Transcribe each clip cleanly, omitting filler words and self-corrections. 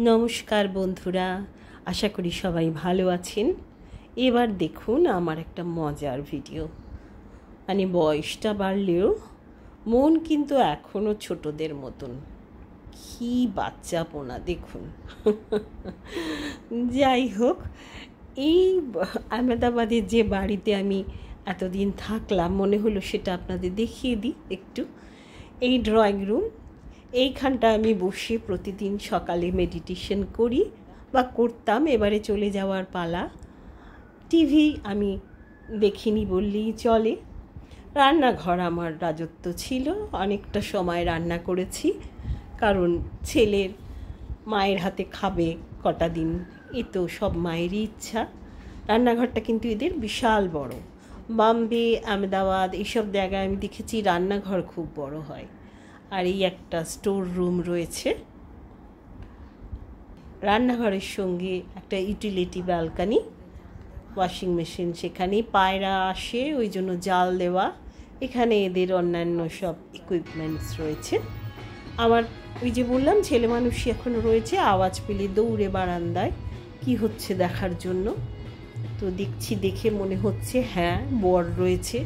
নমস্কার বন্ধুরা, আশা করি সবাই ভালো আছেন। এবার দেখুন আমার একটা মজার ভিডিও। মানে বয়সটা বাড়লেও মন কিন্তু এখনও ছোটদের মতন। কি বাচ্চাপোনা দেখুন। যাই হোক, এই আহমেদাবাদের যে বাড়িতে আমি এতদিন থাকলাম, মনে হলো সেটা আপনাদের দেখিয়ে দিই একটু। এই ড্রয়িং রুম, এইখানটা আমি বসে প্রতিদিন সকালে মেডিটেশন করি বা করতাম। এবারে চলে যাওয়ার পালা। টিভি আমি দেখিনি বললেই চলে। রান্নাঘর আমার রাজত্ব ছিল, অনেকটা সময় রান্না করেছি, কারণ ছেলের মায়ের হাতে খাবে কটা দিন, এ তো সব মায়েরই ইচ্ছা। রান্নাঘরটা কিন্তু এদের বিশাল বড়। বম্বে, আহমেদাবাদ এইসব জায়গায় আমি দেখেছি রান্নাঘর খুব বড় হয়। আর এই একটা স্টোর রুম রয়েছে। রান্নাঘরের সঙ্গে একটা ইউটিলিটি ব্যালকানি, ওয়াশিং মেশিন, সেখানে পায়রা আসে ওই জন্য জাল দেওয়া। এখানে এদের অন্যান্য সব ইকুইপমেন্টস রয়েছে। আমার ওই যে বললাম ছেলে মানুষই এখন রয়েছে, আওয়াজ পেলে দৌড়ে বারান্দায় কি হচ্ছে দেখার জন্য। তো দেখছি, দেখে মনে হচ্ছে হ্যাঁ বর রয়েছে,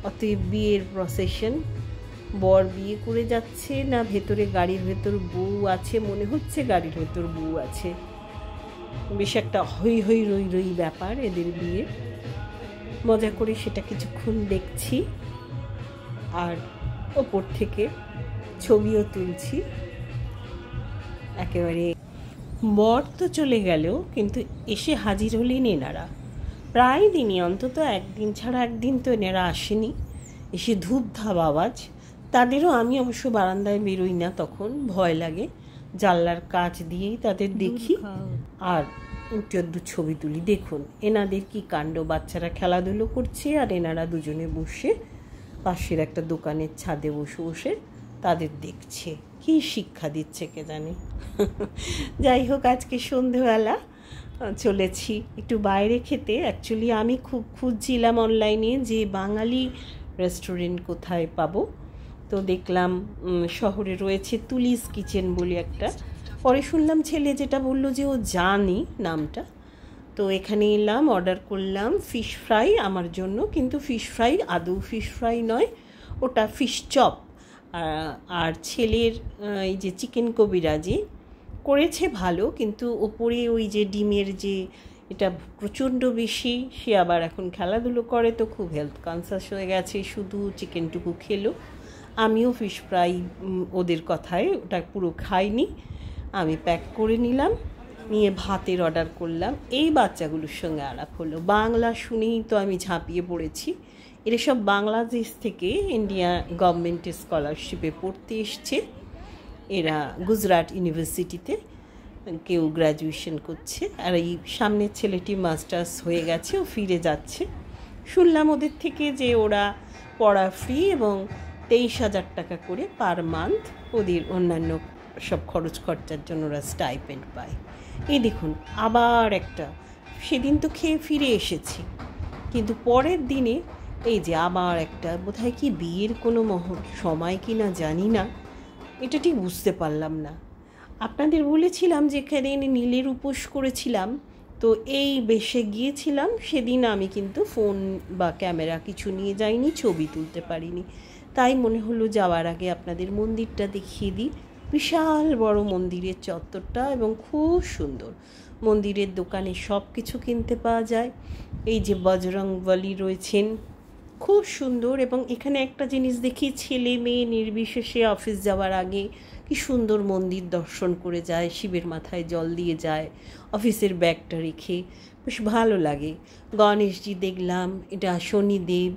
অতএব বিয়ের প্রসেশন। বর বিয়ে করে যাচ্ছে না ভেতরে গাড়ির ভেতর বউ আছে, মনে হচ্ছে গাড়ির ভেতর বউ আছে। বেশ একটা হই হই রই রই ব্যাপার এদের বিয়ে। মজা করে সেটা কিছুক্ষণ দেখছি, আর ওপর থেকে ছবিও তুলছি। একেবারে বর তো চলে গেল, কিন্তু এসে হাজির হলেন এনারা। প্রায় দিনই, অন্তত একদিন ছাড়া একদিন তো এনারা আসেনি। এসে ধূপধাপ আওয়াজ। তাদেরও আমি অবশ্য বারান্দায় বেরোই না, তখন ভয় লাগে। জানলার কাচ দিয়েই তাদের দেখি আর একটু ছবি তুলি। দেখুন এনাদের কি কাণ্ড, বাচ্চারা খেলাধুলো করছে আর এনারা দুজনে বসে পাশের একটা দোকানের ছাদে বসে বসে তাদের দেখছে। কি শিক্ষা দিচ্ছে কে জানে। যাই হোক, আজকে সন্ধেবেলা চলেছি একটু বাইরে খেতে। অ্যাকচুয়ালি আমি খুব খুঁজছিলাম অনলাইনে যে বাঙালি রেস্টুরেন্ট কোথায় পাবো। তো দেখলাম শহরে রয়েছে তুলিস কিচেন বলে একটা। পরে শুনলাম ছেলে যেটা বললো যে ও জানি নামটা। তো এখানে এলাম, অর্ডার করলাম ফিশ ফ্রাই আমার জন্য, কিন্তু ফিশ ফ্রাই আদৌ ফিশ ফ্রাই নয়, ওটা ফিশ চপ। আর ছেলের এই যে চিকেন কবিরাজি করেছে ভালো, কিন্তু ওপরে ওই যে ডিমের যে এটা প্রচণ্ড বেশি। সে আবার এখন খেলাধুলো করে তো খুব হেলথ কনসাস হয়ে গেছে, শুধু চিকেনটুকু খেলো। আমিও ফিশ ফ্রাই ওদের কথায় ওটা পুরো খাইনি, আমি প্যাক করে নিলাম, নিয়ে ভাতের অর্ডার করলাম। এই বাচ্চাগুলোর সঙ্গে আলাপ হলো, বাংলা শুনেই তো আমি ঝাঁপিয়ে পড়েছি। এরা সব বাংলাদেশ থেকে ইন্ডিয়া গভর্নমেন্টের স্কলারশিপে পড়তে এসছে। এরা গুজরাট ইউনিভার্সিটিতে কেউ গ্র্যাজুয়েশন করছে, আর এই সামনের ছেলেটি মাস্টার্স হয়ে গেছে, ও ফিরে যাচ্ছে। শুনলাম ওদের থেকে যে ওরা পড়া ফ্রি এবং 23,000 টাকা করে পার মান্থ ওদের অন্যান্য সব খরচ খরচার জন্য ওরা স্টাইপেন্ড পায়। এই দেখুন আবার একটা, সেদিন তো খেয়ে ফিরে এসেছি, কিন্তু পরের দিনে এই যে আবার একটা, বোধহয় কি বিয়ের কোনো সময় কি না জানি না, এটা ঠিক বুঝতে পারলাম না। আপনাদের বলেছিলাম যেখানে নীলের উপোস করেছিলাম, তো এই বেশে গিয়েছিলাম সেদিন আমি কিন্তু ফোন বা ক্যামেরা কিছু নিয়ে যাইনি, ছবি তুলতে পারিনি। তাই মনে হলো যাওয়ার আগে আপনাদের মন্দিরটা দেখিয়ে দিই। বিশাল বড় মন্দিরের চত্বরটা এবং খুব সুন্দর। মন্দিরের দোকানে সব কিছু কিনতে পাওয়া যায়। এই যে বজরংবলী রয়েছেন, খুব সুন্দর। এবং এখানে একটা জিনিস দেখি, ছেলে মেয়ে নির্বিশেষে অফিস যাওয়ার আগে কি সুন্দর মন্দির দর্শন করে যায়, শিবের মাথায় জল দিয়ে যায় অফিসের ব্যাগটা রেখে, বেশ ভালো লাগে। গণেশজি দেখলাম, এটা শনিদেব।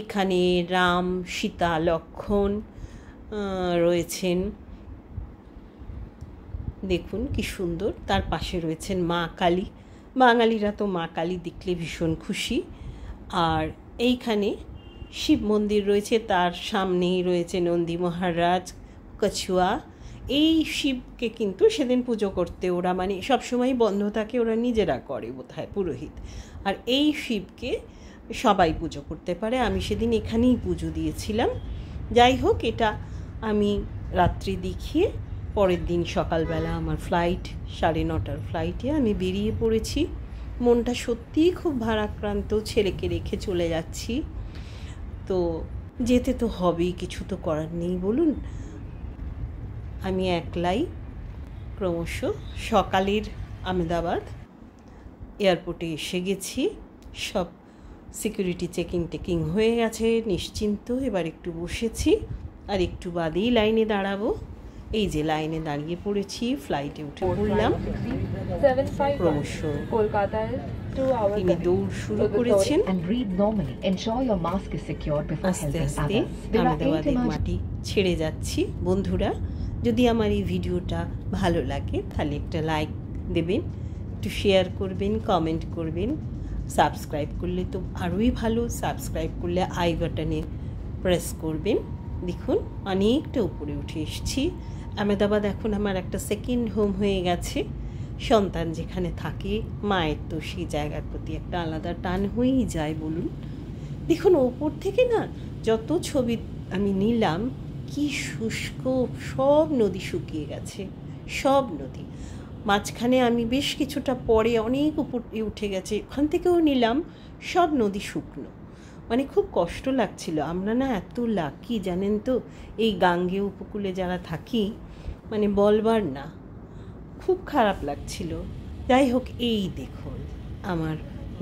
এখানে রাম, সীতা, লক্ষ্মণ রয়েছেন, দেখুন কি সুন্দর। তার পাশে রয়েছেন মা কালী। বাঙালিরা তো মা কালী দেখলে ভীষণ খুশি। আর এইখানে শিব মন্দির রয়েছে, তার সামনেই রয়েছে নন্দী মহারাজ, কছুয়া। এই শিবকে কিন্তু সেদিন পুজো করতে ওরা মানে সবসময় বন্ধ থাকে, ওরা নিজেরা করে বোধহয় পুরোহিত। আর এই শিবকে সবাই পুজো করতে পারে। আমি সেদিন এখানেই পুজো দিয়েছিলাম। যাই হোক, এটা আমি রাত্রি দেখিয়ে পরের দিন সকালবেলা আমার ফ্লাইট, 9:30টার ফ্লাইটে আমি বেরিয়ে পড়েছি। মনটা সত্যিই খুব ভারাক্রান্ত, ছেলেকে রেখে চলে যাচ্ছি। তো যেতে তো হবেই, কিছু তো করার নেই বলুন। আমি একলাই ক্রমশ সকালের আহমেদাবাদ এয়ারপোর্টে এসে গেছি। সব সিকিউরিটি টেকিং হয়ে গেছে, নিশ্চিন্ত। এবার একটু বসেছি, আর একটু বাদেই লাইনে দাঁড়াবো। এই যে লাইনে দাঁড়িয়ে পড়েছি, ফ্লাইটে উঠে পড়লাম। ক্রমশ তিনি দৌড় শুরু করেছেন। আস্তে আস্তে আহমেদাবাদের মাটি ছেড়ে যাচ্ছি। বন্ধুরা, যদি আমার এই ভিডিওটা ভালো লাগে তাহলে একটা লাইক দেবেন, একটু শেয়ার করবেন, কমেন্ট করবেন। সাবস্ক্রাইব করলে তো আরোই ভালো। সাবস্ক্রাইব করলে আই বাটনে প্রেস করবেন। দেখুন, অনেকটা উপরে উঠে এসেছি। আহমেদাবাদ এখন আমার একটা সেকেন্ড হোম হয়ে গেছে। সন্তান যেখানে থাকে, মায়ের তো সেই জায়গার প্রতি একটা আলাদা টান হয়েই যায় বলুন। দেখুন, ওপর থেকে না যত ছবি আমি নিলাম, কি শুষ্ক, সব নদী শুকিয়ে গেছে, সব নদী। মাঝখানে আমি বেশ কিছুটা পরে অনেক উপরে উঠে গেছে, ওখান থেকেও নিলাম, সব নদী শুকনো। মানে খুব কষ্ট লাগছিল। আমরা না এত লাকি জানেন তো, এই গাঙ্গে উপকূলে যারা থাকি, মানে বলবার না, খুব খারাপ লাগছিল। যাই হোক, এই দেখুন আমার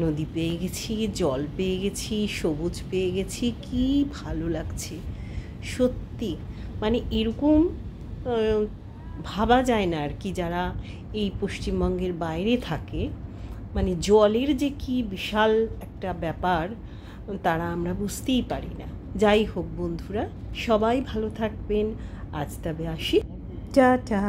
নদী পেয়ে গেছি, জল পেয়ে গেছি, সবুজ পেয়ে গেছি, কি ভালো লাগছে সত্যি। মানে এরকম ভাবা যায় না আর কি, যারা এই পশ্চিমবঙ্গের বাইরে থাকে, মানে জলের যে কি বিশাল একটা ব্যাপার, তারা আমরা বুঝতেই পারি না। যাই হোক বন্ধুরা, সবাই ভালো থাকবেন। আজ তবে আসি, টাটা।